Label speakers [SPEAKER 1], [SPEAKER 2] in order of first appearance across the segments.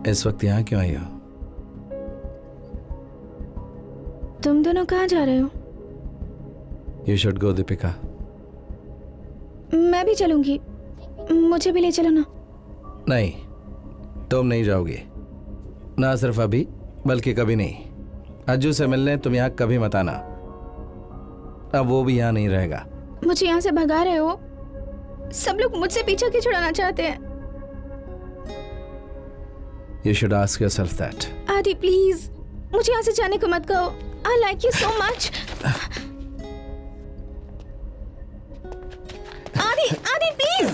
[SPEAKER 1] इस वक्त यहाँ क्यों आई हो?
[SPEAKER 2] तुम दोनों कहाँ जा रहे हो?
[SPEAKER 1] You should go Deepika.
[SPEAKER 2] मैं भी चलूंगी, मुझे भी ले चलो ना।
[SPEAKER 1] नहीं, तुम नहीं जाओगी, ना सिर्फ अभी बल्कि कभी नहीं। अज्जू से मिलने तुम यहाँ कभी मत आना, अब वो भी यहाँ नहीं रहेगा।
[SPEAKER 2] मुझे यहाँ से भगा रहे हो? सब लोग मुझसे पीछा क्यों छुड़ाना चाहते हैं?
[SPEAKER 1] You should ask yourself that.
[SPEAKER 2] आदि प्लीज, मुझे यहाँ से जाने को मत कहो। I like you so much. आदि प्लीज।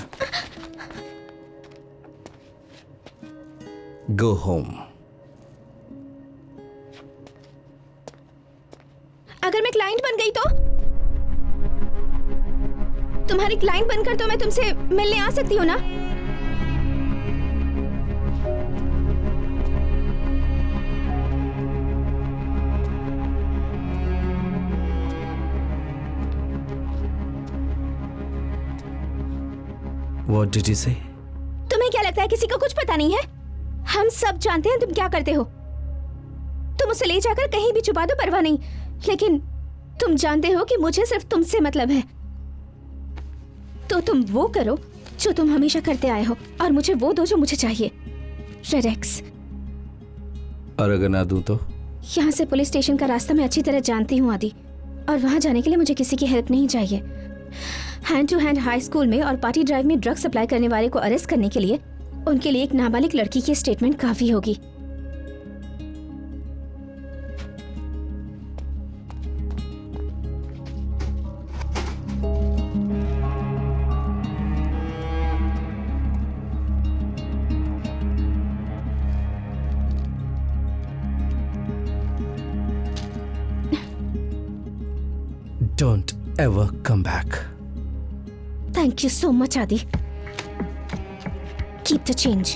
[SPEAKER 1] Go home.
[SPEAKER 2] अगर मैं क्लाइंट बन गई तो? तुम्हारी क्लाइंट बनकर तो मैं तुमसे मिलने आ सकती हूँ ना?
[SPEAKER 1] What did you say?
[SPEAKER 2] तुम्हें क्या लगता है किसी को कुछ पता नहीं है? हम सब जानते हैं तुम क्या करते हो। तुम उसे ले जाकर कहीं भी छुपा दो, परवाह नहीं, लेकिन तुम जानते हो कि मुझे सिर्फ तुमसे मतलब है। तो तुम वो करो जो तुम हमेशा करते आए हो और मुझे वो दो जो मुझे चाहिए, रेड एक्स।
[SPEAKER 1] और अगर ना दूं तो?
[SPEAKER 2] यहाँ से पुलिस स्टेशन का रास्ता मैं अच्छी तरह जानती हूँ आदि, और वहाँ जाने के लिए मुझे किसी की हेल्प नहीं चाहिए। Hand to hand high school में और पार्टी ड्राइव में ड्रग सप्लाई करने वाले को अरेस्ट करने के लिए उनके लिए एक नाबालिग लड़की की स्टेटमेंट काफी होगी।
[SPEAKER 1] Don't ever come back.
[SPEAKER 2] Thank you so much, Adi. Keep the change.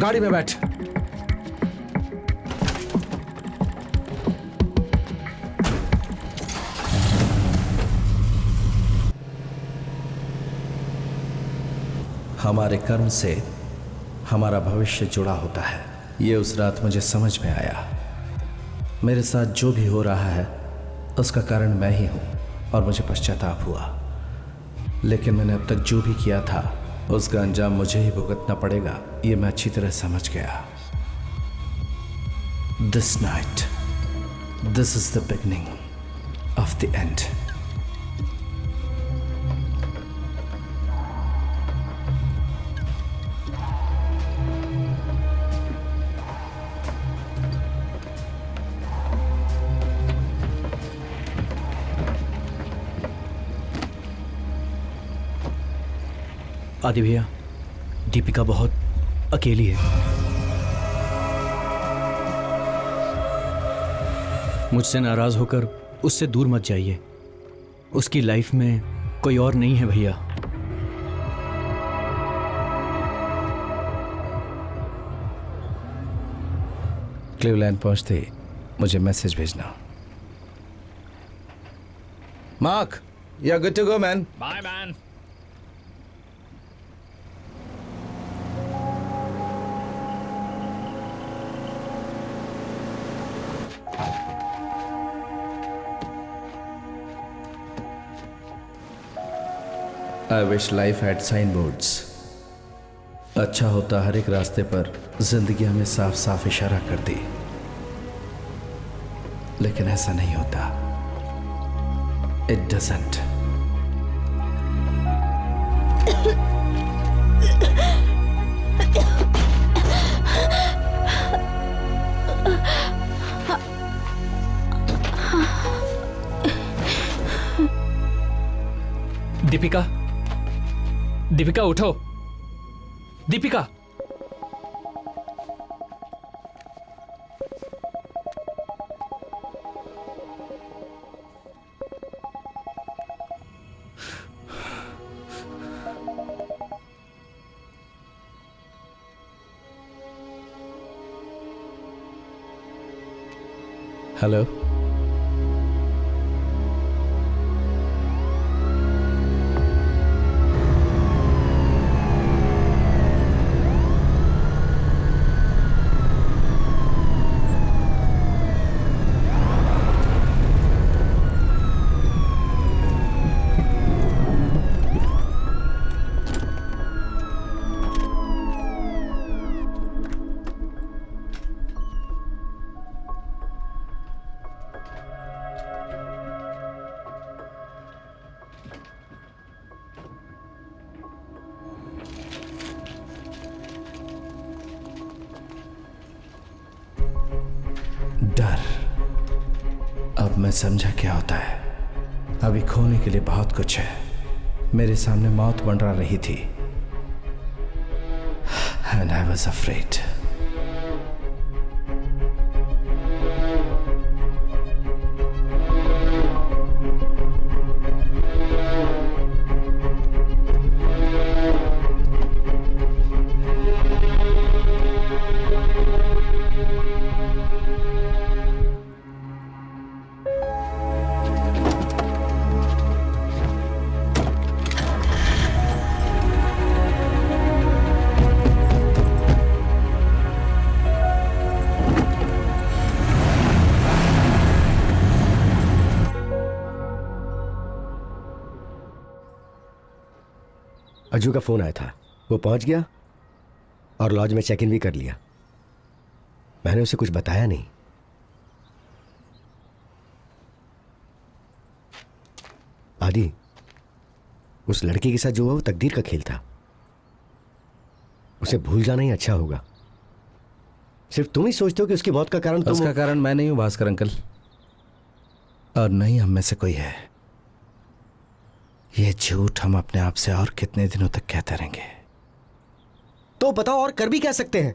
[SPEAKER 1] गाड़ी में बैठ। हमारे कर्म से हमारा भविष्य जुड़ा होता है, ये उस रात मुझे समझ में आया। मेरे साथ जो भी हो रहा है उसका कारण मैं ही हूँ और मुझे पश्चाताप हुआ, लेकिन मैंने अब तक जो भी किया था उसका अंजाम मुझे ही भुगतना पड़ेगा, ये मैं अच्छी तरह समझ गया। This night, this is the beginning of the end.
[SPEAKER 3] आदि भैया, दीपिका बहुत अकेली है। मुझसे नाराज होकर उससे दूर मत जाइए। उसकी लाइफ में कोई और नहीं है भैया।
[SPEAKER 1] क्लीवलैंड पहुंचते मुझे मैसेज भेजना। Mark, you are good to go man.
[SPEAKER 4] Bye man.
[SPEAKER 1] I wish life had signboards. अच्छा होता हर एक रास्ते पर जिंदगी हमें साफ साफ इशारा करती, लेकिन ऐसा नहीं होता। It doesn't.
[SPEAKER 3] दीपिका, दीपिका उठो। दीपिका,
[SPEAKER 1] हेलो। डर, अब मैं समझा क्या होता है। अभी खोने के लिए बहुत कुछ है। मेरे सामने मौत मंडरा रही थी and I was afraid.
[SPEAKER 4] Ajju का फोन आया था, वो पहुंच गया और लॉज में चेक इन भी कर लिया। मैंने उसे कुछ बताया नहीं। आदि, उस लड़की के साथ जो हुआ वो तकदीर का खेल था। उसे भूल जाना ही अच्छा होगा। सिर्फ तुम ही सोचते हो कि उसकी मौत का कारण
[SPEAKER 1] उसका कारण मैं नहीं हूं भास्कर अंकल, और नहीं हम में से कोई है। ये झूठ हम अपने आप से और कितने दिनों तक कहते रहेंगे?
[SPEAKER 4] तो बताओ, और कर भी क्या सकते हैं?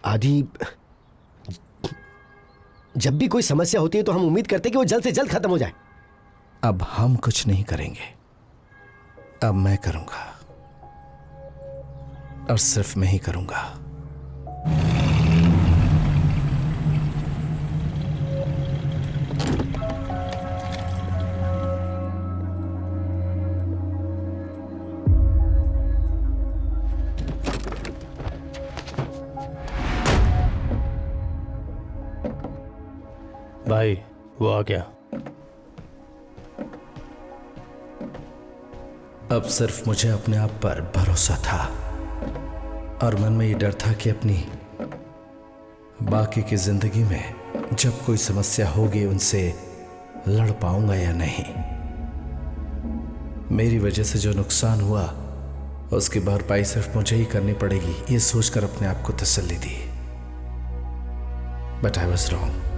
[SPEAKER 4] आदि, जब भी कोई समस्या होती है तो हम उम्मीद करते हैं कि वो जल्द से जल्द खत्म हो जाए।
[SPEAKER 1] अब हम कुछ नहीं करेंगे, अब मैं करूंगा, और सिर्फ मैं ही करूंगा।
[SPEAKER 5] भाई वो आ गया।
[SPEAKER 1] अब सिर्फ मुझे अपने आप पर भरोसा था और मन में ये डर था कि अपनी बाकी की जिंदगी में जब कोई समस्या होगी उनसे लड़ पाऊंगा या नहीं। मेरी वजह से जो नुकसान हुआ उसकी भरपाई सिर्फ मुझे ही करनी पड़ेगी, ये सोचकर अपने आप को तसल्ली दी। But I was wrong.